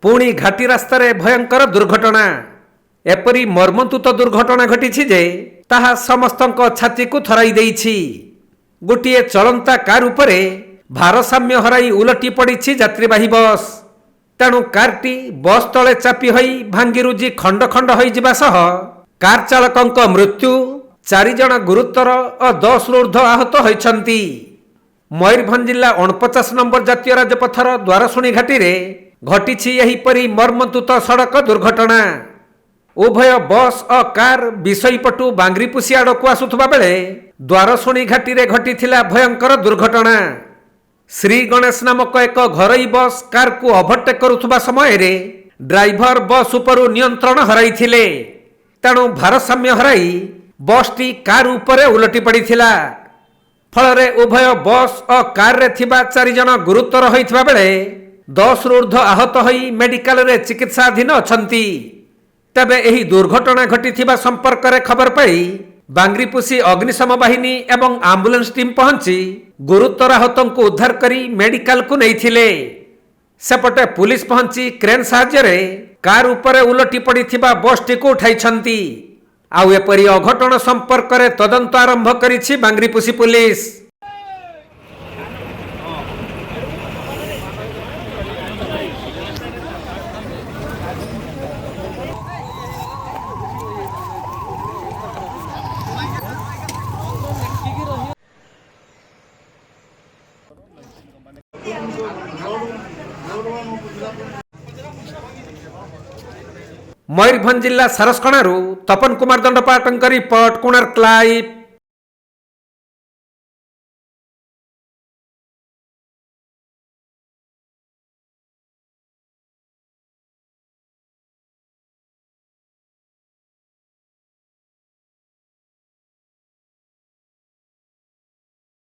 पुणी घाटी रास्तार भयंकर दुर्घटना। एपरी मर्मन्तुत दुर्घटना घटी जे ताहा समस्त छाती को थराई देइछि। गोटे चलंता कार उपरे भारसाम्य हराई उलटी पड़ी यात्रीवाही बस। तेणु कारटी बस तले चापी होई भांगीरुजी खंड खंड होई जिबा सह कार चालकंक मृत्यु, 4 जण गुरुतर और 10 रु ऊर्ध्व आहत होइछंती। मयूरभंज जिला 49 नंबर जातीय राजपथर द्वारशुणी घाटी रे घटिछि एहिपरि मर्मन्तुत सड़क दुर्घटना। उभय बस और कार विषयपटु बांग्रीपुसी आड़क आसुथबा बेले द्वारशुणी घाटी रे घटिथिला भयंकर दुर्घटना। श्री गणेश नामक एक घरोई बस कार को ओभरटेक करुथबा समय रे ड्राइवर बस उपरु नियंत्रण हराइथिले। तेणु भारसाम्य हराई बसटी कार उपरे उलटी पड़िथिला। फलरे उभय बस और कार रे थिबा 4 जण गुरुतर होइथिबा बेले 10 रु ऊर्ध्व आहत होई मेडिकल रे चिकित्साधीन अछंती। तबे एही दुर्घटना घटिथिबा संपर्क रे खबर पाई बांग्रीपुसी अग्निशम बाहिनी एवं आंबुलेंस टीम पहुंची गुरुतर आहतों को उद्धार करी मेडिकल को नैथिले। सेपटे पुलिस पहुंची क्रेन साहाय्य रे कार उपरे उलटी पड़िथिबा बसटी को उठाइछंती। आउ एपरी अघटन संपर्क रे तदंत आरंभ करिछि बांग्रीपुसी पुलिस। मयूरभंज जिला सारसकणारू तपन कुमार दंडपाटंक रिपोर्ट, कोणार्क लाइव।